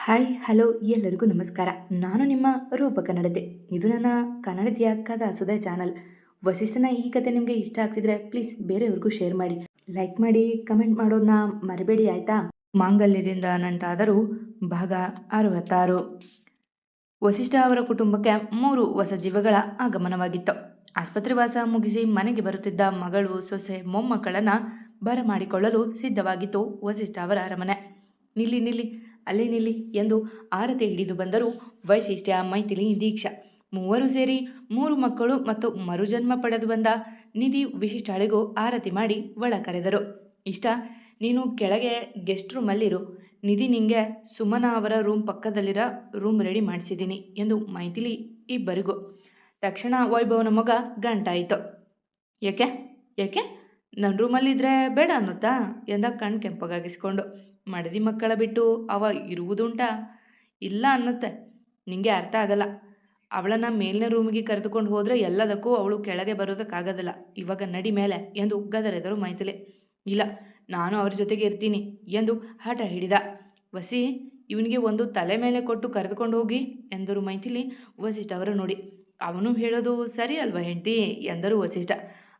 Hi hello ಎಲ್ಲರಿಗೂ ನಮಸ್ಕಾರ. ನಾನು ನಿಮ್ಮ ರೂಪ ಕನ್ನಡತೆ. ಇದು ನನ್ನ ಕನ್ನಡತಿಯ ಕಥಾ ಸುಧಾ ಚಾನಲ್. ವಸಿಷ್ಠನ ಈ ಕತೆ ನಿಮಗೆ ಇಷ್ಟ ಆಗ್ತಿದ್ರೆ ಪ್ಲೀಸ್ ಬೇರೆಯವ್ರಿಗೂ ಶೇರ್ ಮಾಡಿ, ಲೈಕ್ ಮಾಡಿ, ಕಮೆಂಟ್ ಮಾಡೋದನ್ನ ಮರಿಬೇಡಿ ಆಯ್ತಾ. ಮಾಂಗಲ್ಯದಿಂದ ನಂಟಾದರೂ ಭಾಗ 66. ವಸಿಷ್ಠ ಅವರ ಕುಟುಂಬಕ್ಕೆ 3 ಹೊಸ ಜೀವಗಳ ಆಗಮನವಾಗಿತ್ತು. ಆಸ್ಪತ್ರೆ ವಾಸ ಮುಗಿಸಿ ಮನೆಗೆ ಬರುತ್ತಿದ್ದ ಮಗಳು, ಸೊಸೆ, ಮೊಮ್ಮಕ್ಕಳನ್ನು ಬರಮಾಡಿಕೊಳ್ಳಲು ಸಿದ್ಧವಾಗಿತ್ತು ವಸಿಷ್ಠ ಅವರ ಅರಮನೆ. ನಿಲ್ಲಿ ನಿಲ್ಲಿ, ಅಲ್ಲಿ ನಿಲ್ಲಿ ಎಂದು ಆರತಿ ಹಿಡಿದು ಬಂದರು ವೈಶಿಷ್ಟ್ಯ, ಮೈಥಿಲಿ, ದೀಕ್ಷಾ. ಮೂವರು ಸೇರಿ 3 ಮಕ್ಕಳು ಮತ್ತು ಮರುಜನ್ಮ ಪಡೆದು ಬಂದ ನಿಧಿ ವಿಶಿಷ್ಟಾಳಿಗೂ ಆರತಿ ಮಾಡಿ ಒಳ ಕರೆದರು. ಇಷ್ಟ, ನೀನು ಕೆಳಗೆ ಗೆಸ್ಟ್ ರೂಮಲ್ಲಿರು. ನಿಧಿ, ನಿಂಗೆ ಸುಮನ ಅವರ ರೂಮ್ ಪಕ್ಕದಲ್ಲಿರೋ ರೂಮ್ ರೆಡಿ ಮಾಡಿಸಿದ್ದೀನಿ ಎಂದು ಮೈಥಿಲಿ ಇಬ್ಬರಿಗೂ. ತಕ್ಷಣ ವೈಭವನ ಮೊಗ ಗಂಟಾಯಿತು. ಯಾಕೆ ಯಾಕೆ ನನ್ನ ರೂಮಲ್ಲಿದ್ದರೆ ಬೇಡ ಅನ್ನುತ್ತಾ ಎಂದ ಕಣ್ ಕೆಂಪಗಾಗಿಸ್ಕೊಂಡು. ಮಡದಿ ಮಕ್ಕಳ ಬಿಟ್ಟು ಅವ ಇರುವುದುಂಟಾ? ಇಲ್ಲ ಅನ್ನುತ್ತೆ. ನಿಂಗೆ ಅರ್ಥ ಆಗಲ್ಲ. ಅವಳನ್ನು ಮೇಲಿನ ರೂಮಿಗೆ ಕರೆದುಕೊಂಡು ಹೋದರೆ ಎಲ್ಲದಕ್ಕೂ ಅವಳು ಕೆಳಗೆ ಬರೋದಕ್ಕಾಗೋದಿಲ್ಲ. ಇವಾಗ ನಡಿ ಮೇಲೆ ಎಂದು ಗದರೆದರು ಮೈಥಿಲಿ. ಇಲ್ಲ, ನಾನು ಅವ್ರ ಜೊತೆಗೆ ಇರ್ತೀನಿ ಎಂದು ಹಠ ಹಿಡಿದ. ವಸಿ, ಇವನಿಗೆ ಒಂದು ತಲೆ ಮೇಲೆ ಕೊಟ್ಟು ಕರೆದುಕೊಂಡು ಹೋಗಿ ಎಂದರು ಮೈಥಿಲಿ ವಸಿಷ್ಠ ಅವರು ನೋಡಿ. ಅವನು ಹೇಳೋದು ಸರಿ ಅಲ್ವಾ ಹೆಂಡತಿ ಎಂದರು ವಸಿಷ್ಠ.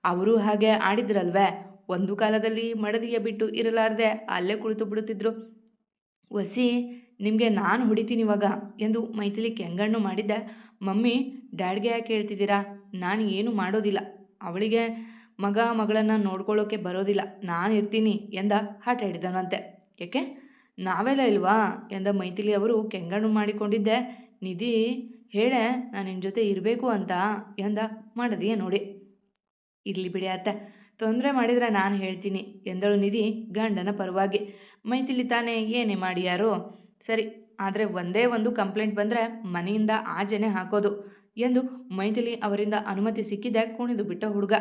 ಅವರು ಹಾಗೆ ಆಡಿದ್ರಲ್ವೇ. ಒಂದು ಕಾಲದಲ್ಲಿ ಮಡದಿಯ ಬಿಟ್ಟು ಇರಲಾರ್ದೆ ಅಲ್ಲೇ ಕುಳಿತು ಬಿಡುತ್ತಿದ್ರು. ವಸಿ, ನಿಮಗೆ ನಾನು ಹೊಡಿತೀನಿ ಇವಾಗ ಎಂದು ಮೈಥಿಲಿ ಕೆಂಗಣ್ಣು ಮಾಡಿದ್ದೆ. ಮಮ್ಮಿ, ಡ್ಯಾಡ್ಗೆ ಯಾಕೆ ಹೇಳ್ತಿದ್ದೀರಾ? ನಾನು ಏನು ಮಾಡೋದಿಲ್ಲ. ಅವಳಿಗೆ ಮಗಳನ್ನು ನೋಡ್ಕೊಳ್ಳೋಕೆ ಬರೋದಿಲ್ಲ. ನಾನು ಇರ್ತೀನಿ ಎಂದ ಹಠ ಹಿಡಿದನಂತೆ. ಯಾಕೆ, ನಾವೆಲ್ಲ ಇಲ್ವಾ ಎಂದ ಮೈಥಿಲಿ ಅವರು ಕೆಂಗಣ್ಣು ಮಾಡಿಕೊಂಡಿದ್ದೆ. ನಿಧಿ ಹೇಳೆ, ನಾನು ನಿನ್ನ ಜೊತೆ ಇರಬೇಕು ಅಂತ ಎಂದ ಮಡದಿಯ ನೋಡಿ. ಇರಲಿ ಬಿಡಿ ಅತ್ತೆ, ತೊಂದರೆ ಮಾಡಿದರೆ ನಾನು ಹೇಳ್ತೀನಿ ಎಂದಳು ನಿಧಿ ಗಂಡನ ಪರವಾಗಿ. ಮೈಥಿಲಿ ತಾನೇ ಏನೇ ಮಾಡಿ ಯಾರು? ಸರಿ, ಆದರೆ ಒಂದೇ ಒಂದು ಕಂಪ್ಲೇಂಟ್ ಬಂದರೆ ಮನೆಯಿಂದ ಆಚೆನೆ ಹಾಕೋದು ಎಂದು ಮೈಥಿಲಿ ಅವರಿಂದ ಅನುಮತಿ ಸಿಕ್ಕಿದೆ ಕುಣಿದು ಬಿಟ್ಟ ಹುಡುಗ.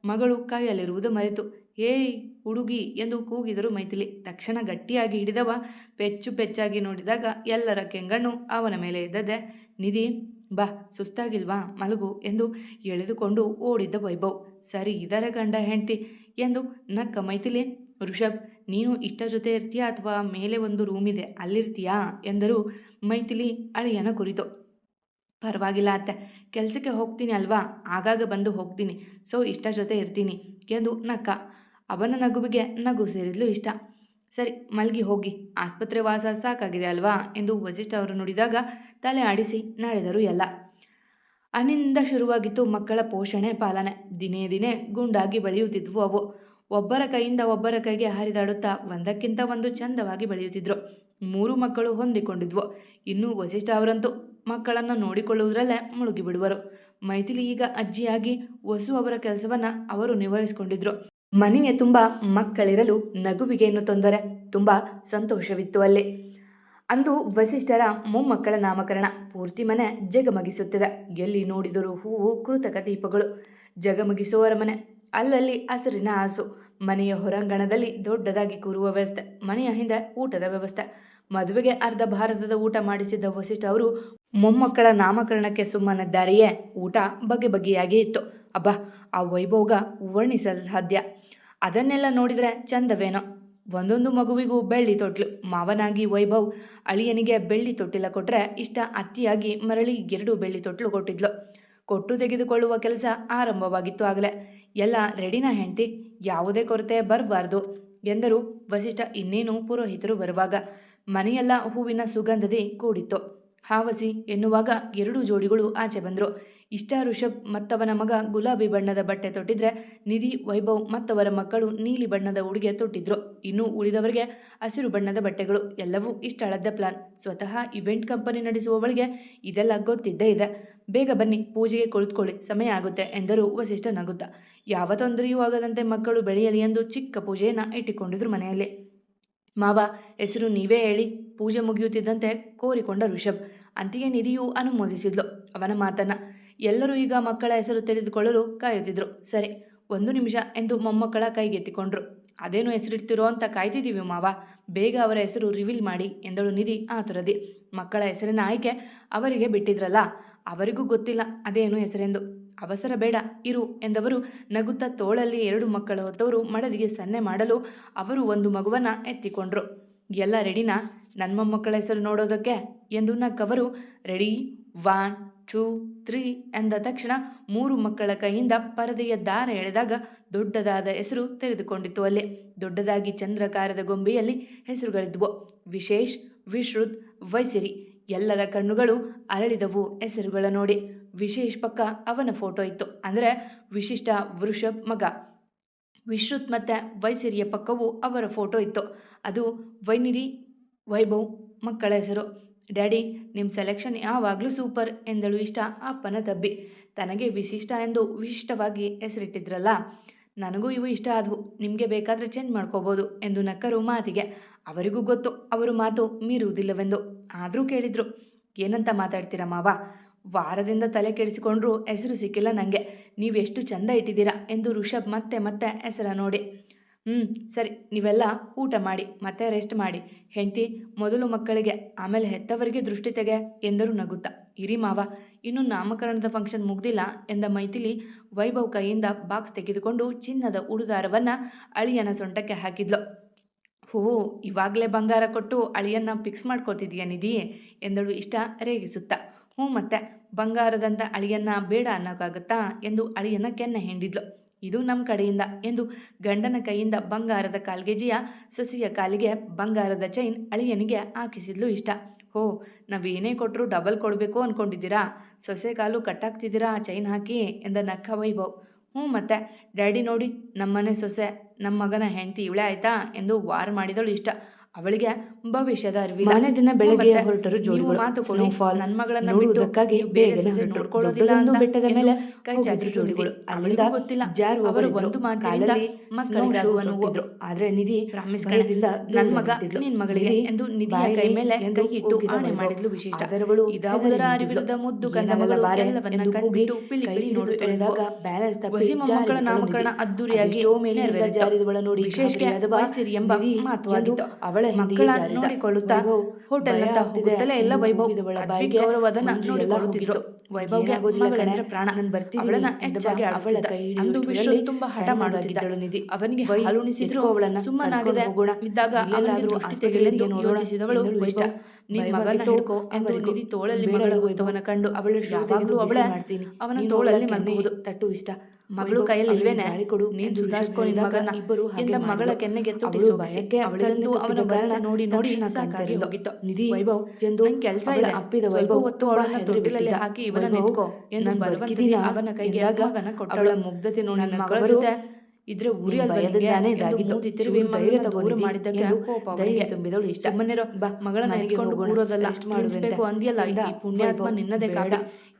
ಮಗಳು ಕೈಯಲ್ಲಿರುವುದು ಮರೆತು, ಏಯ್ ಹುಡುಗಿ ಎಂದು ಕೂಗಿದರು ಮೈಥಿಲಿ. ತಕ್ಷಣ ಗಟ್ಟಿಯಾಗಿ ಹಿಡಿದವ ಪೆಚ್ಚು ಪೆಚ್ಚಾಗಿ ನೋಡಿದಾಗ ಎಲ್ಲರ ಕೆಂಗಣ್ಣು ಅವನ ಮೇಲೆ ಇದ್ದದೆ. ನಿಧಿ, ಬಾ, ಸುಸ್ತಾಗಿಲ್ವಾ, ಮಲಗು ಎಂದು ಎಳೆದುಕೊಂಡು ಓಡಿದ್ದ ವೈಭವ್. ಸರಿ ಇದರ ಗಂಡ ಹೆಂಡ್ತಿ ಎಂದು ನಕ್ಕ ಮೈಥಿಲಿ. ಋಷಭ್, ನೀನು ಇಷ್ಟ ಜೊತೆ ಇರ್ತೀಯಾ ಅಥವಾ ಮೇಲೆ ಒಂದು ರೂಮ್ ಇದೆ ಅಲ್ಲಿರ್ತೀಯಾ ಎಂದರು ಮೈಥಿಲಿ ಅಳಿಯನ ಕುರಿತು. ಪರವಾಗಿಲ್ಲ ಅತ್ತೆ, ಕೆಲಸಕ್ಕೆ ಹೋಗ್ತೀನಿ ಅಲ್ವಾ, ಆಗಾಗ ಬಂದು ಹೋಗ್ತೀನಿ, ಸೊ ಇಷ್ಟ ಜೊತೆ ಇರ್ತೀನಿ ಎಂದು ನಕ್ಕ. ಅವನ ನಗುವಿಗೆ ನಗು ಸೇರಿದ್ಲು ಇಷ್ಟ. ಸರಿ, ಮಲ್ಗಿ ಹೋಗಿ, ಆಸ್ಪತ್ರೆ ವಾಸ ಸಾಕಾಗಿದೆ ಅಲ್ವಾ ಎಂದು ವಸಿಷ್ಠ ಅವರು ನುಡಿದಾಗ ತಲೆ ಆಡಿಸಿ ನಡೆದರು ಎಲ್ಲ. ಅನಿಂದ ಶುರುವಾಗಿತ್ತು ಮಕ್ಕಳ ಪೋಷಣೆ ಪಾಲನೆ. ದಿನೇ ದಿನೇ ಗುಂಡಾಗಿ ಬೆಳೆಯುತ್ತಿದ್ವು ಅವು. ಒಬ್ಬರ ಕೈಯಿಂದ ಒಬ್ಬರ ಕೈಗೆ ಹರಿದಾಡುತ್ತಾ ಒಂದಕ್ಕಿಂತ ಒಂದು ಚಂದವಾಗಿ ಬೆಳೆಯುತ್ತಿದ್ರು. 3 ಮಕ್ಕಳು ಹೊಂದಿಕೊಂಡಿದ್ವು. ಇನ್ನು ವಸಿಷ್ಠ ಅವರಂತೂ ಮಕ್ಕಳನ್ನು ನೋಡಿಕೊಳ್ಳುವುದರಲ್ಲೇ ಮುಳುಗಿಬಿಡುವರು. ಮೈಥಿಲಿ ಈಗ ಅಜ್ಜಿಯಾಗಿ ವಸು ಅವರ ಕೆಲಸವನ್ನು ಅವರು ನಿಭಾಯಿಸಿಕೊಂಡಿದ್ರು. ಮನೆಗೆ ತುಂಬ ಮಕ್ಕಳಿರಲು ನಗುವಿಗೆ ಏನು ತೊಂದರೆ, ತುಂಬ ಸಂತೋಷವಿತ್ತು ಅಲ್ಲಿ. ಅಂದು ವಸಿಷ್ಠರ ಮೊಮ್ಮಕ್ಕಳ ನಾಮಕರಣ. ಪೂರ್ತಿ ಮನೆ ಜಗಮಗಿಸುತ್ತಿದೆ. ಎಲ್ಲಿ ನೋಡಿದರೂ ಹೂವು, ಕೃತಕ ದೀಪಗಳು. ಜಗಮಗಿಸುವವರ ಮನೆ. ಅಲ್ಲಲ್ಲಿ ಹಸಿರಿನ ಹಾಸು. ಮನೆಯ ಹೊರಾಂಗಣದಲ್ಲಿ ದೊಡ್ಡದಾಗಿ ಕೂರುವ ವ್ಯವಸ್ಥೆ. ಮನೆಯ ಹಿಂದೆ ಊಟದ ವ್ಯವಸ್ಥೆ. ಮದುವೆಗೆ ಅರ್ಧ ಭಾರತದ ಊಟ ಮಾಡಿಸಿದ್ದ ವಸಿಷ್ಠ ಅವರು ಮೊಮ್ಮಕ್ಕಳ ನಾಮಕರಣಕ್ಕೆ ಸುಮ್ಮನಿದ್ದಾರೆಯೇ. ಊಟ ಬಗೆ ಬಗೆಯಾಗಿ ಇತ್ತು. ಅಬ್ಬಾ, ಆ ವೈಭೋಗ ವರ್ಣಿಸಲು ಸಾಧ್ಯ. ಅದನ್ನೆಲ್ಲ ನೋಡಿದರೆ ಚಂದವೇನೋ. ಒಂದೊಂದು ಮಗುವಿಗೂ ಬೆಳ್ಳಿ ತೊಟ್ಲು. ಮಾವನಾಗಿ ವೈಭವ್ ಅಳಿಯನಿಗೆ ಬೆಳ್ಳಿ ತೊಟ್ಟಿಲ ಕೊಟ್ಟರೆ ಇಷ್ಟ ಅತ್ತಿಯಾಗಿ ಮರಳಿ 2 ಬೆಳ್ಳಿ ತೊಟ್ಲು ಕೊಟ್ಟಿದ್ಲು. ಕೊಟ್ಟು ತೆಗೆದುಕೊಳ್ಳುವ ಕೆಲಸ ಆರಂಭವಾಗಿತ್ತು ಆಗಲೇ. ಎಲ್ಲ ರೆಡಿನಾ ಹೆಂಡ್ತಿ, ಯಾವುದೇ ಕೊರತೆ ಬರಬಾರ್ದು ಎಂದರು ವಸಿಷ್ಠ ಇನ್ನೇನು ಪುರೋಹಿತರು ಬರುವಾಗ. ಮನೆಯೆಲ್ಲ ಹೂವಿನ ಸುಗಂಧದೇ ಕೂಡಿತ್ತು. ಹಾವಸಿ ಎನ್ನುವಾಗ 2 ಜೋಡಿಗಳು ಆಚೆ ಬಂದರು. ಇಷ್ಟ ಋಷಭ್ ಮತ್ತವನ ಮಗ ಗುಲಾಬಿ ಬಣ್ಣದ ಬಟ್ಟೆ ತೊಟ್ಟಿದ್ರೆ, ನಿಧಿ, ವೈಭವ್ ಮತ್ತವರ ಮಕ್ಕಳು ನೀಲಿ ಬಣ್ಣದ ಉಡುಗೆ ತೊಟ್ಟಿದ್ರು. ಇನ್ನು ಉಳಿದವರಿಗೆ ಹಸಿರು ಬಣ್ಣದ ಬಟ್ಟೆಗಳು. ಎಲ್ಲವೂ ಇಷ್ಟಳದ್ದ ಪ್ಲಾನ್. ಸ್ವತಃ ಇವೆಂಟ್ ಕಂಪನಿ ನಡೆಸುವವಳಿಗೆ ಇದೆಲ್ಲ ಗೊತ್ತಿದ್ದೇ ಇದೆ. ಬೇಗ ಬನ್ನಿ, ಪೂಜೆಗೆ ಕುಳಿತುಕೊಳ್ಳಿ, ಸಮಯ ಆಗುತ್ತೆ ಎಂದರು ವಸಿಷ್ಠ ನಗುತ್ತಾ. ಯಾವ ತೊಂದರೆಯೂ ಆಗದಂತೆ ಮಕ್ಕಳು ಬೆಳೆಯಲಿ ಎಂದು ಚಿಕ್ಕ ಪೂಜೆಯನ್ನು ಇಟ್ಟುಕೊಂಡಿದ್ರು ಮನೆಯಲ್ಲಿ. ಮಾವ, ಹೆಸರು ನೀವೇ ಹೇಳಿ, ಪೂಜೆ ಮುಗಿಯುತ್ತಿದ್ದಂತೆ ಕೋರಿಕೊಂಡ ಋಷಭ್. ಅಂತಿಗೆ ನಿಧಿಯು ಅನುಮೋದಿಸಿದ್ಲು ಅವನ ಮಾತನ್ನ. ಎಲ್ಲರೂ ಈಗ ಮಕ್ಕಳ ಹೆಸರು ತಿಳಿದುಕೊಳ್ಳಲು ಕಾಯುತ್ತಿದ್ರು. ಸರಿ, 1 ನಿಮಿಷ ಎಂದು ಮೊಮ್ಮಕ್ಕಳ ಕೈಗೆತ್ತಿಕೊಂಡ್ರು. ಅದೇನು ಹೆಸರಿಡ್ತಿರೋ ಅಂತ ಕಾಯ್ತಿದ್ದೀವಿ ಮಾವ, ಬೇಗ ಅವರ ಹೆಸರು ರಿವೀಲ್ ಮಾಡಿ ಎಂದಳು ನಿಧಿ ಆತುರದಿ. ಮಕ್ಕಳ ಹೆಸರಿನ ಆಯ್ಕೆ ಅವರಿಗೆ ಬಿಟ್ಟಿದ್ರಲ್ಲ, ಅವರಿಗೂ ಗೊತ್ತಿಲ್ಲ ಅದೇನು ಹೆಸರೆಂದು. ಅವಸರ ಬೇಡ, ಇರು ಎಂದವರು ನಗುತ್ತಾ ತೋಳಲ್ಲಿ 2 ಮಕ್ಕಳ ಹೊತ್ತವರು ಮಡದಿಗೆ ಸನ್ನೆ ಮಾಡಲು ಅವರು ಒಂದು ಮಗುವನ್ನು ಎತ್ತಿಕೊಂಡ್ರು. ಎಲ್ಲ ರೆಡಿನಾ ನನ್ನ ಮೊಮ್ಮಕ್ಕಳ ಹೆಸರು ನೋಡೋದಕ್ಕೆ ಎಂದು ನಕ್ಕವರು ರೆಡಿ 1 2 3 ಎಂದ ತಕ್ಷಣ 3 ಮಕ್ಕಳ ಕೈಯಿಂದ ಪರದೆಯ ದಾರ ಎಳೆದಾಗ ದೊಡ್ಡದಾದ ಹೆಸರು ತೆರೆದುಕೊಂಡಿತ್ತು. ಅಲ್ಲಿ ದೊಡ್ಡದಾಗಿ ಚಂದ್ರಕಾರದ ಗೊಂಬೆಯಲ್ಲಿ ಹೆಸರುಗಳಿದ್ವು. ವಿಶೇಷ್, ವಿಶ್ರುತ್, ವೈಸಿರಿ. ಎಲ್ಲರ ಕಣ್ಣುಗಳು ಅರಳಿದವು ಹೆಸರುಗಳ ನೋಡಿ. ವಿಶೇಷ್ ಪಕ್ಕ ಅವನ ಫೋಟೋ ಇತ್ತು, ಅಂದರೆ ವಿಶಿಷ್ಟ ವೃಷಭ್ ಮಗ. ವಿಶ್ರುತ್ ಮತ್ತು ವೈಸಿರಿಯ ಪಕ್ಕವೂ ಅವರ ಫೋಟೋ ಇತ್ತು, ಅದು ವೈನಿಧಿ, ವೈಭವ್ ಮಕ್ಕಳ ಹೆಸರು. ಡ್ಯಾಡಿ, ನಿಮ್ಮ ಸೆಲೆಕ್ಷನ್ ಯಾವಾಗಲೂ ಸೂಪರ್ ಎಂದಳು ಇಷ್ಟ ಅಪ್ಪನ ತಬ್ಬಿ. ತನಗೆ ವಿಶಿಷ್ಟ ಎಂದು ವಿಶಿಷ್ಟವಾಗಿ ಹೆಸರಿಟ್ಟಿದ್ರಲ್ಲ, ನನಗೂ ಇವು ಇಷ್ಟ ಆದವು, ನಿಮಗೆ ಬೇಕಾದರೆ ಚೇಂಜ್ ಮಾಡ್ಕೋಬೋದು ಎಂದು ನಕ್ಕರು ಮಾತಿಗೆ. ಅವರಿಗೂ ಗೊತ್ತು ಅವರು ಮಾತು ಮೀರುವುದಿಲ್ಲವೆಂದು. ಆದರೂ ಕೇಳಿದ್ರು, ಏನಂತ ಮಾತಾಡ್ತೀರಾ ಮಾವ? ವಾರದಿಂದ ತಲೆ ಕೆಡಿಸಿಕೊಂಡ್ರೂ ಹೆಸರು ಸಿಕ್ಕಿಲ್ಲ ನನಗೆ. ನೀವೆಷ್ಟು ಚಂದ ಇಟ್ಟಿದ್ದೀರಾ ಎಂದು ಋಷಭ್ ಮತ್ತೆ ಮತ್ತೆ ಹೆಸರ ನೋಡಿ. ಸರಿ, ನೀವೆಲ್ಲ ಊಟ ಮಾಡಿ ಮತ್ತೆ ರೆಸ್ಟ್ ಮಾಡಿ. ಹೆಂಡತಿ ಮೊದಲು ಮಕ್ಕಳಿಗೆ, ಆಮೇಲೆ ಹೆತ್ತವರಿಗೆ ದೃಷ್ಟಿ ತೆಗೆ ಎಂದರು ನಗುತ್ತಾ. ಇರಿ ಮಾವ, ಇನ್ನು ನಾಮಕರಣದ ಫಂಕ್ಷನ್ ಮುಗ್ದಿಲ್ಲ ಎಂದ ಮೈಥಿಲಿ ವೈಭವ್ ಕೈಯಿಂದ ಬಾಕ್ಸ್ ತೆಗೆದುಕೊಂಡು ಚಿನ್ನದ ಉಡುದಾರವನ್ನು ಅಳಿಯನ ಸೊಂಟಕ್ಕೆ ಹಾಕಿದ್ಲು. ಹೋ, ಇವಾಗಲೇ ಬಂಗಾರ ಕೊಟ್ಟು ಅಳಿಯನ್ನ ಫಿಕ್ಸ್ ಮಾಡ್ಕೊತಿದೀಯ ನಿಧಿ ಎಂದಳು ಇಷ್ಟ ರೇಗಿಸುತ್ತಾ. ಮತ್ತೆ ಬಂಗಾರದಂಥ ಅಳಿಯನ್ನ ಬೇಡ ಅನ್ನೋಕ್ಕಾಗತ್ತಾ ಎಂದು ಅಳಿಯನ್ನ ಕೆನ್ನೆ ಹಿಂಡಿದ್ಲು. ಇದು ನಮ್ಮ ಕಡೆಯಿಂದ ಎಂದು ಗಂಡನ ಕೈಯಿಂದ ಬಂಗಾರದ ಕಾಲ್ಗೆಜಿಯ ಸೊಸೆಯ ಕಾಲಿಗೆ ಬಂಗಾರದ ಚೈನ್ ಅಳಿಯನಿಗೆ ಹಾಕಿಸಿದ್ಲು ಇಷ್ಟ. ಹೋ, ನಾವೇನೇ ಕೊಟ್ಟರು ಡಬಲ್ ಕೊಡಬೇಕು ಅಂದ್ಕೊಂಡಿದ್ದೀರಾ? ಸೊಸೆ ಕಾಲು ಕಟ್ಟಾಗ್ತಿದ್ದೀರಾ ಚೈನ್ ಹಾಕಿ ಎಂದ ನಕ್ಕ ವೈಭವ್. ಮತ್ತೆ ಡ್ಯಾಡಿ ನೋಡಿ, ನಮ್ಮನೆ ಸೊಸೆ ನಮ್ಮ ಮಗನ ಹೆಂಡತಿ ಇವಳೇ ಆಯ್ತಾ ಎಂದು ವಾರ್ ಮಾಡಿದಳು ಇಷ್ಟ. ಅವಳಿಗೆ ಭವಿಷ್ಯದ ಅರಿವಿಲ್ಲ. ಮನೆ ದಿನ ಬೆಳಗ್ಗೆ ಹೊರಟರು ಜೋಡಿಗಳು. ಮಾತುಕೊಳ್ಳಿ, ನನ್ನ ಮಗಳನ್ನ ನೋಡುವುದಕ್ಕಾಗಿ ಬೇಗನೆ ನೋಡ್ಕೊಳ್ಳೋದಿಲ್ಲ ಅಂತ ಬೆಟ್ಟದ ಮೇಲೆ ಕೈ ಚಾಚಿ ಜೋಡಿಗಳು. ಅಲ್ಲಿಂದ ಗೊತ್ತಿಲ್ಲ ಅವರು ಒಂದು ಮಾತಿನಿಂದ ಮಕ್ಕಳಿಗಾಗುವ ನೋವಿದ್ರು. ಆದ್ರೆ ನಿಧಿ ಪ್ರಾಮಿಸ್ಗಳಿಂದ ನನ್ನ ಮಗ ನಿನ್ ಮಗಳಿಗೆ ಎಂದು ನಿಧಿಯ ಕೈ ಮೇಲೆ ಕೈ ಇಟ್ಟು ಆಣೆ ಮಾಡಿದ್ಲು ವಿಶೇಷ. ಇದಾವುದರ ಅರಿವಿಲ್ಲದ ಮುದ್ದು ಕನ್ನಮಗಳು ಎಲ್ಲವನ್ನ ಕಂಡು ಪಿಳಿ ಪಿಳಿ ನೋಡು ಎಳೆದಾಗ ಬ್ಯಾಲೆನ್ಸ್ ತಪ್ಪಿ ಮಕ್ಕಳ ನಾಮಕರಣ ಅದ್ದೂರಿಯಾಗಿ ಜಾರಿದವಳ ನೋಡಿ ವಿಶೇಷಕ್ಕೆ ವಾಸಿರಿ ಎಂಬ ಮಾತು ಆಗಿತ್ತು. ಅವಳ ಮಕ್ಕಳ ನೋಡಿಕೊಳ್ಳುತ್ತಾ ಹೋಟೆಲ್ನಂತ ಹೋಗುತ್ತಲೇ ಎಲ್ಲ ವೈಭವ್ ಗೌರವದನ್ನ ನೋಡಿಕೊಳ್ಳುತ್ತಿದ್ರು. ವೈಭವ್ಗೆ ಮಗಳಂದ್ರೆ ಪ್ರಾಣ. ಅವಳನ್ನ ಹೆಚ್ಚಾಗಿ ಅವಳ ಕೈ ಅಂದು ವಿಶ್ವ ತುಂಬಾ ಹಠ ಮಾಡುತ್ತಿದ್ದಳು ನಿಧಿ. ಅವನಿಗೆ ಹಾಲುಣಿಸಿದ್ರು ಅವಳನ್ನ ಸುಮ್ಮನಾಗದೆ ಇದ್ದಾಗ ಅವನಿಗೆ ದೃಷ್ಟಿ ತೆಗೆಯಲೆಂದು ಯೋಚಿಸಿದವಳು ಇಷ್ಟ. ನಿನ್ ಮಗನ ಹಿಡ್ಕೋ ಎಂದು ನಿಧಿ ತೋಳಲ್ಲಿ ಮಗಳ ಹೊತ್ತವನ ಕಂಡು ಅವಳು ಯಾವಾಗಲೂ ಅವಳೇ ಅವನ ತೋಳಲ್ಲಿ ಮಲಗುವುದು ತಟ್ಟು ಇಷ್ಟ. ಮಗಳು ಕೈಯಲ್ಲಿ ಇಲ್ವೇನೆ, ನೀನ್ ಸುಧಾರಿಸ್ಕೊ ನಿನ್ ಮಗನ ಎಂದ ಮಗಳ ಕೆನ್ನೆಗೆ ತುಟಿ ಸೋಗಿಸಿ ಅವಳಿಗಂತೂ ಅವನ ಬರಣ ನೋಡಿ ನೋಡಿ ಸಾಕಾಗಿ ಹೋಗಿತ್ತು. ನಿಧಿ ವೈಭವ್ ಎಂದು ಕೆಲಸ ಇದೆ ಅಪ್ಪಿದ ವೈಭವ್ ಹೊತ್ತು ಅವಳನ್ನ ತೊಟ್ಟಿಲಲ್ಲಿ ಹಾಕಿ ಇವನ ನಿಂತ್ಕೋ ಎಂದು ಬಲವಂತದಿಂದ ಅವನ ಕೈಗೆ ಮಗನ ಕೊಟ್ಟವಳ ಮುಗ್ಧತೆ ನೋಡಿ ನನ್ನ ಮಗಳ ಜೊತೆ ಇದ್ರೆ ಉರಿ ಮೂತಿ ತಿರುವಿ ಧೈರ್ಯ ತಗೊಂಡು ಮಾಡಿದ್ದಕ್ಕೆ ಕೋಪ ಧೈರ್ಯ ತುಂಬಿದಳು ಇಷ್ಟ. ಸುಮ್ಮನಿರೋ ಬಾ, ಮಗಳನ್ನ ಎತ್ಕೊಂಡು ಕೂರೋದಲ್ಲ, ಮಾಡಿಸ್ಬೇಕು ಅಂದಿಯಲ್ಲ, ಈ ಪುಣ್ಯಾತ್ಮ ನಿನ್ನದೇ ಕಾಡ,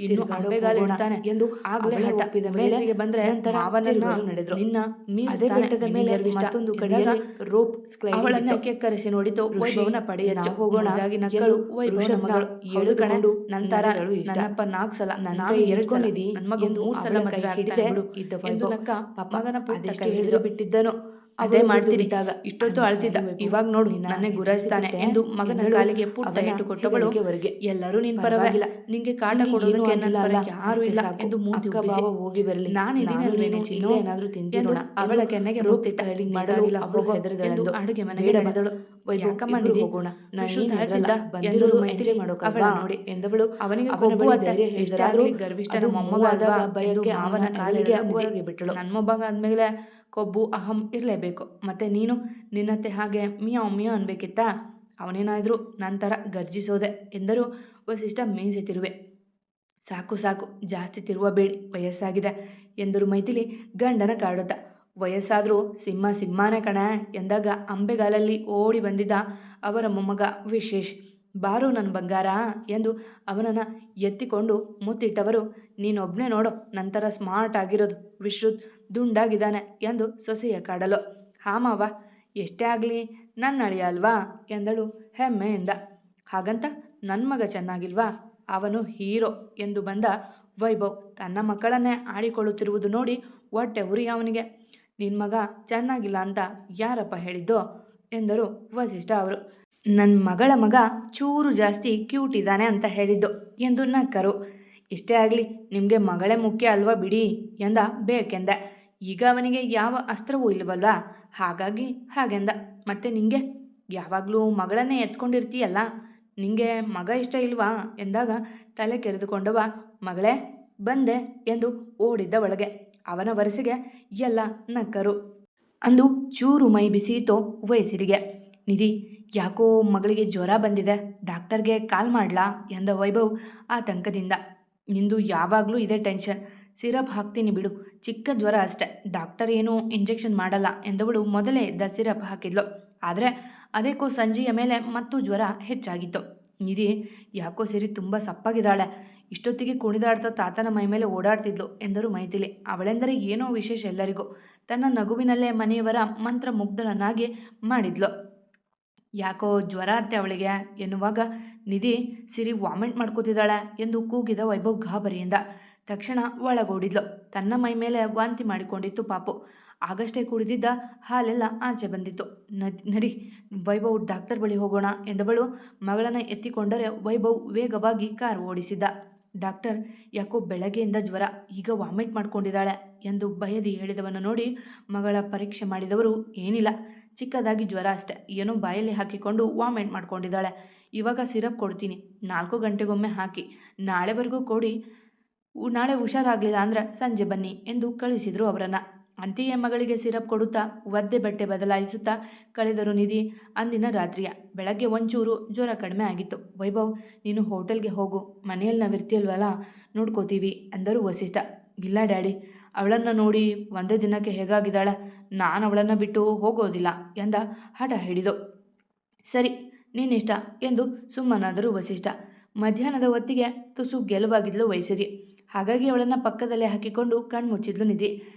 ಇನ್ನು ಅಂಬೆಗಾಲ ಇಡ್ತಾನೆ ಎಂದು ಆಗಲೇ ಹಠ ಮೇಲೆಗೆ ಬಂದ್ರೆ ಮಾವನನ್ನ ನಡೆದ್ರು. ನಿನ್ನ ಮೀರಿದ ಮೇಲೆ ಮತ್ತೊಂದು ಕಡೆಯಲ್ಲಿ ರೋಪ್ ಅವಳನ್ನ ಕೆಕ್ಕರಿಸಿ ನೋಡಿತು ವೈಭವನ ಪಡೆಯಚ್ಚು. ಹೋಗೋಣ ನಕ್ಕಳು ವೈಭವನ ಮಗಳು. 7 ಕಣೆ ನಂತರ ನನ್ನಪ್ಪ 4 ಸಲ, ನನ್ನ 2 ಸಲ, ನನ್ನ ಮಗ 3 ಸಲ ಮದುವೆ ಆಗ್ತಾನೆ ಎಂದು ನಕ್ಕ ಮಗನ ಪುಟ್ಟ ಕೈ ಹಿಡಿದು ಬಿಟ್ಟಿದ್ದನು. ಅದೇ ಮಾಡ್ತೀನಿ, ಇಷ್ಟೊತ್ತು ಅಳ್ತಿದ್ದ, ಇವಾಗ ನೋಡು ನನ್ನೇ ಗುರಾಯಿಸ್ತಾನೆ ಎಂದು ಮಗನ ಕಾಲಿಗೆ ಪುಟ್ಟ ಇಟ್ಟು ಕೊಟ್ಟವಳು. ಎಲ್ಲರೂ ನಿನ್ ಪರವಾಗಿಲ್ಲ, ನಿಂಗೆ ಕಾಟ ಕೊಡೋದಕ್ಕೆ ನನ್ನ ಪರಕ್ಕೆ ಯಾರು ಇಲ್ಲ ಎಂದು ಮೂತಿ ಉಬ್ಬಿಸಿ ಹೋಗಿ ಬರಲಿ, ನಾನಿದ್ದೀನಲ್ವೇನೆ ಚಿನ್ನು ಏನಾದ್ರೂ ತಿಂತಿರೋಣ. ಅವಳ ಕೆನ್ನೆಗೆ ಮುತ್ತಿಟ್ಟ ಮಾಡಲಿಲ್ಲ ಎಂದು ಅಡುಗೆ ಮನೆಗೆ ಬಂದಳು. ಯಾಕಮ್ಮ ನಿಧಿ ಹೋಗೋಣ, ಬಂದಿರೋದು ಮೈತ್ರಿ ಮಾಡೋಕಲ್ವಾ ನೋಡಿ ಎಂದವಳು. ಅವನಿಗೆ ಕೊಬ್ಬು ಎಷ್ಟಾದ್ರೂ ಗರ್ವಿಷ್ಠನ ಮೊಮ್ಮಗ ಆದಾಗ ಬಯಕೆ ಅವನ ಕಾಲಿಗೆ ಹೊರಗೆ ಬಿಟ್ಟಳು. ನನ್ನ ಮೊಮ್ಮಗ ಆದ್ಮೇಲೆ ಕೊಬ್ಬು ಅಹಂ ಇರಲೇಬೇಕು. ಮತ್ತೆ ನೀನು ನಿನ್ನತ್ತೆ ಹಾಗೆ ಮಿಯಾವ್ ಮಿಯಾವ್ ಅನ್ಬೇಕಿತ್ತಾ? ಅವನೇನಾದರೂ ನಂತರ ಗರ್ಜಿಸೋದೆ ಎಂದರು ವಸಿಷ್ಠ ಮೀಸೆ ತಿರುವೆ. ಸಾಕು ಸಾಕು, ಜಾಸ್ತಿ ತಿರುವಬೇಡಿ, ವಯಸ್ಸಾಗಿದೆ ಎಂದರು ಮೈಥಿಲಿ ಗಂಡನ ಕಾಡುತ್ತಾ. ವಯಸ್ಸಾದರೂ ಸಿಂಹನೇ ಕಣ ಎಂದಾಗ ಅಂಬೆಗಾಲಲ್ಲಿ ಓಡಿ ಬಂದಿದ್ದ ಅವರ ಮೊಮ್ಮಗ ವಿಶೇಷ್. ಬಾರು ನನ್ನ ಬಂಗಾರ ಎಂದು ಅವನನ್ನು ಎತ್ತಿಕೊಂಡು ಮುತ್ತಿಟ್ಟವರು. ನೀನೊಬ್ಬನೇ ನೋಡು ನಂತರ ಸ್ಮಾರ್ಟ್ ಆಗಿರೋದು, ವಿಶ್ರುತ್ ದುಂಡಾಗಿದ್ದಾನೆ ಎಂದು ಸೊಸೆಯ ಕಾಡಲು. ಮಾವ, ಎಷ್ಟೇ ಆಗಲಿ ನನ್ನ ಅಳಿಯ ಅಲ್ವಾ ಎಂದಳು ಹೆಮ್ಮೆಯಿಂದ. ಹಾಗಂತ ನನ್ನ ಮಗ ಚೆನ್ನಾಗಿಲ್ವಾ? ಅವನು ಹೀರೋ ಎಂದು ಬಂದ ವೈಭವ್ ತನ್ನ ಮಕ್ಕಳನ್ನೇ ಆಡಿಕೊಳ್ಳುತ್ತಿರುವುದು ನೋಡಿ ಹೊಟ್ಟೆ ಉರಿ ಅವನಿಗೆ. ನಿನ್ನ ಮಗ ಚೆನ್ನಾಗಿಲ್ಲ ಅಂತ ಯಾರಪ್ಪ ಹೇಳಿದ್ದೋ ಎಂದರು ವಸಿಷ್ಠ ಅವರು. ನನ್ನ ಮಗಳ ಮಗ ಚೂರು ಜಾಸ್ತಿ ಕ್ಯೂಟ್ ಇದ್ದಾನೆ ಅಂತ ಹೇಳಿದ್ದು ಎಂದು ನಕ್ಕರು. ಇಷ್ಟೇ ಆಗಲಿ, ನಿಮಗೆ ಮಗಳೇ ಮುಖ್ಯ ಅಲ್ವಾ ಬಿಡಿ ಎಂದ ಬೇಕೆಂದೆ. ಈಗ ಅವನಿಗೆ ಯಾವ ಅಸ್ತ್ರವೂ ಇಲ್ಲವಲ್ವಾ, ಹಾಗಾಗಿ ಹಾಗೆಂದ. ಮತ್ತೆ ನಿಂಗೆ ಯಾವಾಗಲೂ ಮಗಳನ್ನೇ ಎತ್ಕೊಂಡಿರ್ತೀಯಲ್ಲ, ನಿಂಗೆ ಮಗ ಇಷ್ಟ ಇಲ್ವಾ ಎಂದಾಗ ತಲೆ ಕೆರೆದುಕೊಂಡವ ಮಗಳೇ ಬಂದೆ ಎಂದು ಓಡಿದ್ದ ಒಳಗೆ. ಅವನ ವರಸೆಗೆ ಎಲ್ಲ ನಕ್ಕರು. ಅಂದು ಚೂರು ಮೈ ಬಿಸಿಯಿತೋ ವಯಸ್ಸಿರಿಗೆ. ನಿಧಿ, ಯಾಕೋ ಮಗಳಿಗೆ ಜ್ವರ ಬಂದಿದೆ, ಡಾಕ್ಟರ್ಗೆ ಕಾಲ್ ಮಾಡ್ಲಾ ಎಂದ ವೈಭವ್ ಆತಂಕದಿಂದ. ನಿಂದು ಯಾವಾಗಲೂ ಇದೇ ಟೆನ್ಷನ್, ಸಿರಪ್ ಹಾಕ್ತೀನಿ ಬಿಡು, ಚಿಕ್ಕ ಜ್ವರ ಅಷ್ಟೆ, ಡಾಕ್ಟರ್ ಏನೂ ಇಂಜೆಕ್ಷನ್ ಮಾಡಲ್ಲ ಎಂದವಳು ಮೊದಲೇ ಎದ್ದ ಸಿರಪ್ ಹಾಕಿದ್ಲು. ಆದರೆ ಅದೇಕೋ ಸಂಜೆಯ ಮೇಲೆ ಮತ್ತೂ ಜ್ವರ ಹೆಚ್ಚಾಗಿತ್ತು. ನಿಧಿ, ಯಾಕೋ ಸಿರಿ ತುಂಬ ಸಪ್ಪಾಗಿದ್ದಾಳೆ, ಇಷ್ಟೊತ್ತಿಗೆ ಕುಣಿದಾಡ್ತಾ ತಾತನ ಮೈ ಮೇಲೆ ಓಡಾಡ್ತಿದ್ಲು ಎಂದರು ಮೈಥಿಲಿ. ಅವಳೆಂದರೆ ಏನೋ ವಿಶೇಷ ಎಲ್ಲರಿಗೂ. ತನ್ನ ನಗುವಿನಲ್ಲೇ ಮನೆಯವರ ಮಂತ್ರ ಮುಗ್ಧಳನ್ನಾಗಿ ಮಾಡಿದ್ಲು. ಯಾಕೋ ಜ್ವರ ಅತ್ತೆ ಅವಳಿಗೆ ಎನ್ನುವಾಗ ನಿಧಿ, ಸಿರಿ ವಾಮಿಟ್ ಮಾಡ್ಕೋತಿದ್ದಾಳೆ ಎಂದು ಕೂಗಿದ ವೈಭವ್ ಗಾಬರಿಯಿಂದ. ತಕ್ಷಣ ಒಳಗೋಡಿದ್ಲು. ತನ್ನ ಮೈ ಮೇಲೆ ವಾಂತಿ ಮಾಡಿಕೊಂಡಿತ್ತು ಪಾಪು. ಆಗಷ್ಟೇ ಕುಡಿದಿದ್ದ ಹಾಲೆಲ್ಲ ಆಚೆ ಬಂದಿತ್ತು. ನರಿ, ವೈಭವ್ ಡಾಕ್ಟರ್ ಬಳಿ ಹೋಗೋಣ ಎಂದವಳು ಮಗಳನ್ನ ಎತ್ತಿಕೊಂಡರೆ ವೈಭವ್ ವೇಗವಾಗಿ ಕಾರು ಓಡಿಸಿದ್ದ. ಡಾಕ್ಟರ್, ಯಾಕೋ ಬೆಳಗ್ಗೆಯಿಂದ ಜ್ವರ, ಈಗ ವಾಮಿಟ್ ಮಾಡ್ಕೊಂಡಿದ್ದಾಳೆ ಎಂದು ಭಯದಿ ಹೇಳಿದವನು ನೋಡಿ ಮಗಳ ಪರೀಕ್ಷೆ ಮಾಡಿದವರು, ಏನಿಲ್ಲ, ಚಿಕ್ಕದಾಗಿ ಜ್ವರ ಅಷ್ಟೆ, ಏನೋ ಬಾಯಲ್ಲಿ ಹಾಕಿಕೊಂಡು ವಾಮಿಟ್ ಮಾಡ್ಕೊಂಡಿದ್ದಾಳೆ, ಇವಾಗ ಸಿರಪ್ ಕೊಡ್ತೀನಿ, 4 ಗಂಟೆಗೊಮ್ಮೆ ಹಾಕಿ, ನಾಳೆವರೆಗೂ ಕೊಡಿ, ನಾಳೆ ಹುಷಾರಾಗಲಿಲ್ಲ ಅಂದ್ರೆ ಸಂಜೆ ಬನ್ನಿ ಎಂದು ಕಳಿಸಿದರು ಅವರನ್ನು. ಅಂತೆಯೇ ಮಗಳಿಗೆ ಸಿರಪ್ ಕೊಡುತ್ತಾ ಒದ್ದೆ ಬಟ್ಟೆ ಬದಲಾಯಿಸುತ್ತಾ ಕಳೆದರು ನಿಧಿ ಅಂದಿನ ರಾತ್ರಿಯ. ಬೆಳಗ್ಗೆ ಒಂಚೂರು ಜ್ವರ ಕಡಿಮೆ ಆಗಿತ್ತು. ವೈಭವ್, ನೀನು ಹೋಟೆಲ್ಗೆ ಹೋಗು, ಮನೆಯಲ್ಲಿ ನಾವಿರ್ತೀಯಲ್ವಲ್ಲ, ನೋಡ್ಕೋತೀವಿ ಎಂದರು ವಸಿಷ್ಠ. ಇಲ್ಲ ಡ್ಯಾಡಿ, ಅವಳನ್ನು ನೋಡಿ ಒಂದೇ ದಿನಕ್ಕೆ ಹೇಗಾಗಿದ್ದಾಳೆ, ನಾನು ಅವಳನ್ನು ಬಿಟ್ಟು ಹೋಗೋದಿಲ್ಲ ಎಂದ ಹಠ ಹಿಡಿದು. ಸರಿ, ನೀನಿಷ್ಟ ಎಂದು ಸುಮ್ಮನಾದರು ವಸಿಷ್ಠ. ಮಧ್ಯಾಹ್ನದ ಹೊತ್ತಿಗೆ ತುಸು ಗೆಲುವಾಗಿದ್ಲು ವೈಸಿರಿ. ಹಾಗಾಗಿ ಅವಳನ್ನು ಪಕ್ಕದಲ್ಲೇ ಹಾಕಿಕೊಂಡು ಕಣ್ಮುಚ್ಚಿದ್ಲು ನಿಧಿ.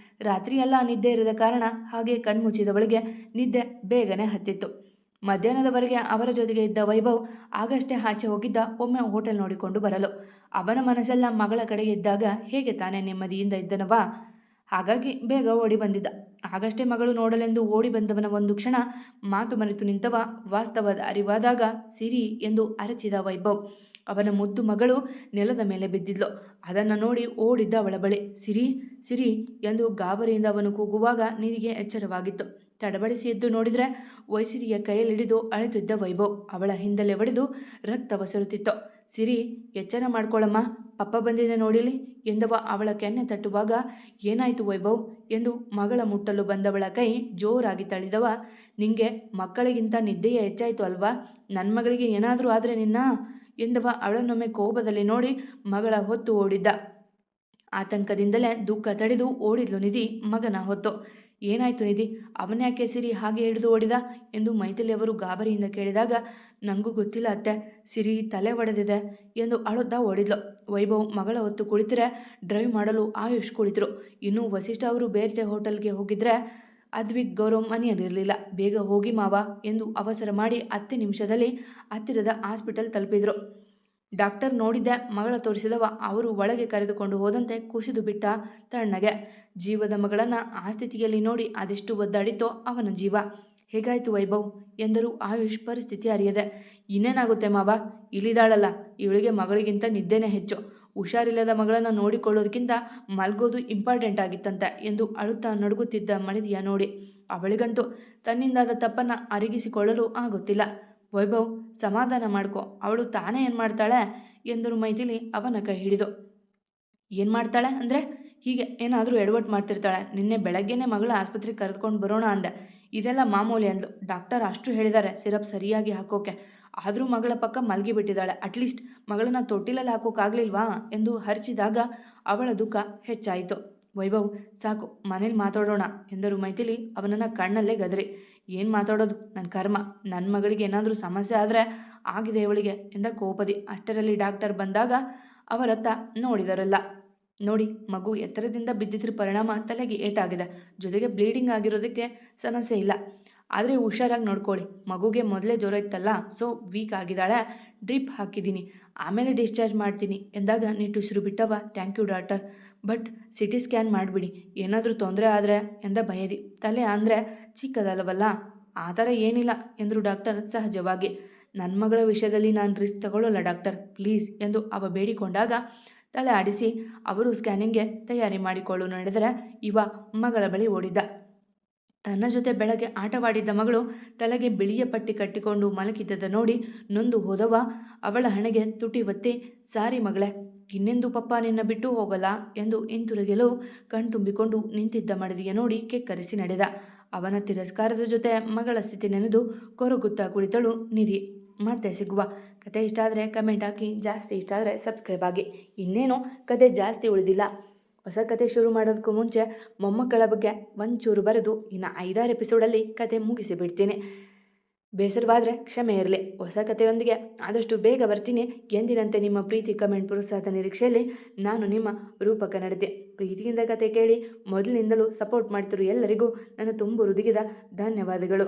ರಾತ್ರಿಯೆಲ್ಲ ನಿದ್ದೆ ಇರದ ಕಾರಣ ಹಾಗೆ ಕಣ್ಮುಚ್ಚಿದವಳಿಗೆ ನಿದ್ದೆ ಬೇಗನೆ ಹತ್ತಿತ್ತು. ಮಧ್ಯಾಹ್ನದವರೆಗೆ ಅವರ ಜೊತೆಗೆ ಇದ್ದ ವೈಭವ್ ಆಗಷ್ಟೇ ಆಚೆ ಹೋಗಿದ್ದ ಒಮ್ಮೆ ಹೋಟೆಲ್ ನೋಡಿಕೊಂಡು ಬರಲು. ಅವನ ಮನಸ್ಸೆಲ್ಲ ಮಗಳ ಕಡೆಗೆ ಇದ್ದಾಗ ಹೇಗೆ ತಾನೇ ನೆಮ್ಮದಿಯಿಂದ ಇದ್ದನವಾ, ಹಾಗಾಗಿ ಬೇಗ ಓಡಿ ಬಂದಿದ್ದ. ಆಗಷ್ಟೇ ಮಗಳು ನೋಡಲೆಂದು ಓಡಿ ಬಂದವನ ಒಂದು ಕ್ಷಣ ಮಾತು ಮರೆತು ನಿಂತವ ವಾಸ್ತವದ ಅರಿವಾದಾಗ ಸಿರಿ ಎಂದು ಅರಚಿದ ವೈಭವ್. ಅವನ ಮುದ್ದು ಮಗಳು ನೆಲದ ಮೇಲೆ ಬಿದ್ದಿದ್ಲು. ಅದನ್ನು ನೋಡಿ ಓಡಿದ್ದ ಅವಳ ಬಳಿ. ಸಿರಿ, ಸಿರಿ ಎಂದು ಗಾಬರಿಯಿಂದ ಅವನು ಕೂಗುವಾಗ ನಿಧಿಗೆ ಎಚ್ಚರವಾಗಿತ್ತು. ತಡಬಡಿಸಿ ಎದ್ದು ನೋಡಿದರೆ ವೈಸಿರಿಯ ಕೈಯಲ್ಲಿಡಿದು ಅಳುತ್ತಿದ್ದ ವೈಭವ್ ಅವಳ ಹಿಂದಲೇ ಒಡೆದು ರಕ್ತ ಒಸರುತ್ತಿತ್ತು. ಸಿರಿ, ಎಚ್ಚರ ಮಾಡ್ಕೊಳ್ಳಮ್ಮ, ಪಪ್ಪ ಬಂದಿದೆ ನೋಡಿಲಿ ಎಂದವ ಅವಳ ಕೆನ್ನೆ ತಟ್ಟುವಾಗ, ಏನಾಯಿತು ವೈಭವ್ ಎಂದು ಮಗಳ ಮುಟ್ಟಲು ಬಂದವಳ ಕೈ ಜೋರಾಗಿ ತಳ್ಳಿದವ. ನಿಂಗೆ ಮಕ್ಕಳಿಗಿಂತ ನಿದ್ದೆಯೇ ಹೆಚ್ಚಾಯಿತು ಅಲ್ವಾ, ನನ್ನ ಮಗಳಿಗೆ ಏನಾದರೂ ಆದರೆ ನಿನ್ನ ಎಂದವ ಅವಳನ್ನೊಮ್ಮೆ ಕೋಪದಲ್ಲಿ ನೋಡಿ ಮಗಳ ಹೊತ್ತು ಓಡಿದ್ದ. ಆತಂಕದಿಂದಲೇ ದುಃಖ ತಡೆದು ಓಡಿದ್ಲು ನಿಧಿ ಮಗನ ಹೊತ್ತು. ಏನಾಯ್ತು ನಿಧಿ, ಅವನ್ಯಾಕೆ ಸಿರಿ ಹಾಗೆ ಹಿಡಿದು ಓಡಿದ ಎಂದು ಮೈಥಿಲಿಯವರು ಗಾಬರಿಯಿಂದ ಕೇಳಿದಾಗ, ನನಗೂ ಗೊತ್ತಿಲ್ಲ ಅತ್ತೆ, ಸಿರಿ ತಲೆ ಒಡೆದಿದೆ ಎಂದು ಅಳುತ್ತಾ ಓಡಿದ್ಲು. ವೈಭವ್ ಮಗಳ ಹೊತ್ತು ಕುಳಿತರೆ ಡ್ರೈವ್ ಮಾಡಲು ಆಯುಷ್ ಕುಳಿತರು. ಇನ್ನು ವಸಿಷ್ಠ ಅವರು ಬೇರೆ ಹೋಟೆಲ್ಗೆ ಹೋಗಿದ್ರೆ ಅದ್ವಿಕ್ ಗೌರವ್ ಮನೆಯಲ್ಲಿರಲಿಲ್ಲ. ಬೇಗ ಹೋಗಿ ಮಾವ ಎಂದು ಅವಸರ ಮಾಡಿ 10 ನಿಮಿಷದಲ್ಲಿ ಹತ್ತಿರದ ಹಾಸ್ಪಿಟಲ್ ತಲುಪಿದ್ರು. ಡಾಕ್ಟರ್ ನೋಡಿದ್ದೆ ಮಗಳ ತೋರಿಸಿದವ ಅವರು ಒಳಗೆ ಕರೆದುಕೊಂಡು ಹೋದಂತೆ ಕುಸಿದು ಬಿಟ್ಟ ತಣ್ಣಗೆ. ಜೀವದ ಮಗಳನ್ನು ಆ ಸ್ಥಿತಿಯಲ್ಲಿ ನೋಡಿ ಅದೆಷ್ಟು ಒದ್ದಾಡಿತೋ ಅವನ ಜೀವ. ಹೇಗಾಯಿತು ವೈಭವ್ ಎಂದರು ಆಯುಷ್ ಪರಿಸ್ಥಿತಿ ಅರಿಯದೆ. ಇನ್ನೇನಾಗುತ್ತೆ ಮಾವ, ಇಲ್ಲಿದಾಳಲ್ಲ, ಇವಳಿಗೆ ಮಗಳಿಗಿಂತ ನಿದ್ದೆನೇ ಹೆಚ್ಚು, ಹುಷಾರಿಲ್ಲದ ಮಗಳನ್ನು ನೋಡಿಕೊಳ್ಳೋದಕ್ಕಿಂತ ಮಲ್ಗೋದು ಇಂಪಾರ್ಟೆಂಟ್ ಆಗಿತ್ತಂತೆ ಎಂದು ಅಳುತ್ತಾ ನಡುಗುತ್ತಿದ್ದ ಮಡದಿಯ ನೋಡಿ ಅವಳಿಗಂತೂ ತನ್ನಿಂದಾದ ತಪ್ಪನ್ನು ಅರಗಿಸಿಕೊಳ್ಳಲು ಆಗುತ್ತಿಲ್ಲ. ವೈಭವ್, ಸಮಾಧಾನ ಮಾಡ್ಕೊ, ಅವಳು ತಾನೇ ಏನು ಮಾಡ್ತಾಳೆ ಎಂದರು ಮೈಥಿಲಿ ಅವನ ಕೈ ಹಿಡಿದು. ಏನು ಮಾಡ್ತಾಳೆ ಅಂದರೆ, ಹೀಗೆ ಏನಾದರೂ ಎಡವಟ್ಟು ಮಾಡ್ತಿರ್ತಾಳೆ, ನಿನ್ನೆ ಬೆಳಗ್ಗೆನೇ ಮಗಳ ಆಸ್ಪತ್ರೆಗೆ ಕರೆದುಕೊಂಡು ಬರೋಣ ಅಂದೆ, ಇದೆಲ್ಲ ಮಾಮೂಲಿ ಅಂದ್ಲು. ಡಾಕ್ಟರ್ ಅಷ್ಟು ಹೇಳಿದ್ದಾರೆ ಸಿರಪ್ ಸರಿಯಾಗಿ ಹಾಕೋಕೆ, ಆದರೂ ಮಗಳ ಪಕ್ಕ ಮಲಗಿಬಿಟ್ಟಿದ್ದಾಳೆ, ಅಟ್ಲೀಸ್ಟ್ ಮಗಳನ್ನ ತೊಟ್ಟಿಲಲ್ಲಿ ಹಾಕೋಕ್ಕಾಗಲಿಲ್ವಾ ಎಂದು ಹರಿಚಿದಾಗ ಅವಳ ದುಃಖ ಹೆಚ್ಚಾಯಿತು. ವೈಭವ್, ಸಾಕು, ಮನೇಲಿ ಮಾತಾಡೋಣ ಎಂದರು ಮೈಥಿಲಿ ಅವನನ್ನು ಕಣ್ಣಲ್ಲೇ ಗದರಿ. ಏನು ಮಾತಾಡೋದು, ನನ್ನ ಕರ್ಮ, ನನ್ನ ಮಗಳಿಗೆ ಏನಾದರೂ ಸಮಸ್ಯೆ ಆದರೆ ಆಗಿದೆ ಇವಳಿಗೆ ಎಂದ ಕೋಪದಿ. ಅಷ್ಟರಲ್ಲಿ ಡಾಕ್ಟರ್ ಬಂದಾಗ ಅವರತ್ತ ನೋಡಿದರಲ್ಲ. ನೋಡಿ, ಮಗು ಎತ್ತರದಿಂದ ಬಿದ್ದಿದ್ರ ಪರಿಣಾಮ ತಲೆಗೆ ಏಟಾಗಿದೆ, ಜೊತೆಗೆ ಬ್ಲೀಡಿಂಗ್ ಆಗಿರೋದಕ್ಕೆ ಸಮಸ್ಯೆ ಇಲ್ಲ, ಆದರೆ ಹುಷಾರಾಗಿ ನೋಡ್ಕೊಳ್ಳಿ, ಮಗುಗೆ ಮೊದಲೇ ಜ್ವರ ಇತ್ತಲ್ಲ, ಸೊ ವೀಕ್ ಆಗಿದ್ದಾಳೆ, ಡ್ರಿಪ್ ಹಾಕಿದ್ದೀನಿ, ಆಮೇಲೆ ಡಿಸ್ಚಾರ್ಜ್ ಮಾಡ್ತೀನಿ ಎಂದಾಗ ನಿಟ್ಟುಸಿರು ಬಿಟ್ಟವ. Thank you doctor, but CT scan ಮಾಡಿಬಿಡಿ, ಏನಾದರೂ ತೊಂದರೆ ಆದರೆ ಎಂದ ಭಯದಿ. ತಲೆ ಅಂದರೆ ಚಿಕ್ಕದಲ್ಲವಲ್ಲ, ಆ ಥರ ಏನಿಲ್ಲ ಎಂದರು ಡಾಕ್ಟರ್ ಸಹಜವಾಗಿ. ನನ್ನ ಮಗಳ ವಿಷಯದಲ್ಲಿ ನಾನು ರಿಸ್ಕ್ ತಗೊಳ್ಳಲ್ಲ ಡಾಕ್ಟರ್, ಪ್ಲೀಸ್ ಎಂದು ಅವ ಬೇಡಿಕೊಂಡಾಗ ತಲೆ ಆಡಿಸಿ ಅವರು ಸ್ಕ್ಯಾನಿಂಗ್ಗೆ ತಯಾರಿ ಮಾಡಿಕೊಳ್ಳಲು ನಡೆದರೆ ಇವ ಮಗಳ ಬಳಿ ಓಡಿದ್ದ. ತನ್ನ ಜೊತೆ ಬೆಳಗ್ಗೆ ಆಟವಾಡಿದ್ದ ಮಗಳು ತಲೆಗೆ ಬಿಳಿಯ ಪಟ್ಟಿ ಕಟ್ಟಿಕೊಂಡು ಮಲಗಿದ್ದದ ನೋಡಿ ನೊಂದು ಹೋದವ ಅವಳ ಹಣೆಗೆ ತುಟಿ ಒತ್ತಿ, ಸಾರಿ ಮಗಳೇ, ಇನ್ನೆಂದು ಪಪ್ಪ ನಿನ್ನ ಬಿಟ್ಟು ಹೋಗಲ್ಲ ಎಂದು ಹಿಂತಿರುಗಲು ಕಣ್ತುಂಬಿಕೊಂಡು ನಿಂತಿದ್ದ ಮಡದಿಯ ನೋಡಿ ಕೆಕ್ಕರಿಸಿ ನಡೆದ. ಅವನ ತಿರಸ್ಕಾರದ ಜೊತೆ ಮಗಳ ಸ್ಥಿತಿ ನೆನೆದು ಕೊರಗುತ್ತಾ ಕುಳಿತಳು ನಿಧಿ. ಮತ್ತೆ ಸಿಗುವ. ಕತೆ ಇಷ್ಟ ಆದರೆ ಕಮೆಂಟ್ ಹಾಕಿ, ಜಾಸ್ತಿ ಇಷ್ಟ ಆದರೆ ಸಬ್ಸ್ಕ್ರೈಬ್ ಆಗಿ. ಇನ್ನೇನು ಕತೆ ಜಾಸ್ತಿ ಉಳಿದಿಲ್ಲ. ಹೊಸ ಕತೆ ಶುರು ಮಾಡೋದಕ್ಕೂ ಮುಂಚೆ ಮೊಮ್ಮಕ್ಕಳ ಬಗ್ಗೆ ಒಂಚೂರು ಬರೆದು ಇನ್ನು 5-6 ಎಪಿಸೋಡಲ್ಲಿ ಕತೆ ಮುಗಿಸಿ ಬಿಡ್ತೀನಿ. ಬೇಸರವಾದರೆ ಕ್ಷಮೆ ಇರಲಿ. ಹೊಸ ಕಥೆಯೊಂದಿಗೆ ಆದಷ್ಟು ಬೇಗ ಬರ್ತೀನಿ. ಎಂದಿನಂತೆ ನಿಮ್ಮ ಪ್ರೀತಿ, ಕಮೆಂಟ್, ಪ್ರೋತ್ಸಾಹದ ನಿರೀಕ್ಷೆಯಲ್ಲಿ ನಾನು ನಿಮ್ಮ ರೂಪಕ ನಡತೆ. ಪ್ರೀತಿಯಿಂದ ಕತೆ ಕೇಳಿ ಮೊದಲಿನಿಂದಲೂ ಸಪೋರ್ಟ್ ಮಾಡ್ತಿರೋ ಎಲ್ಲರಿಗೂ ನನ್ನ ತುಂಬು ಹೃದಯದ ಧನ್ಯವಾದಗಳು.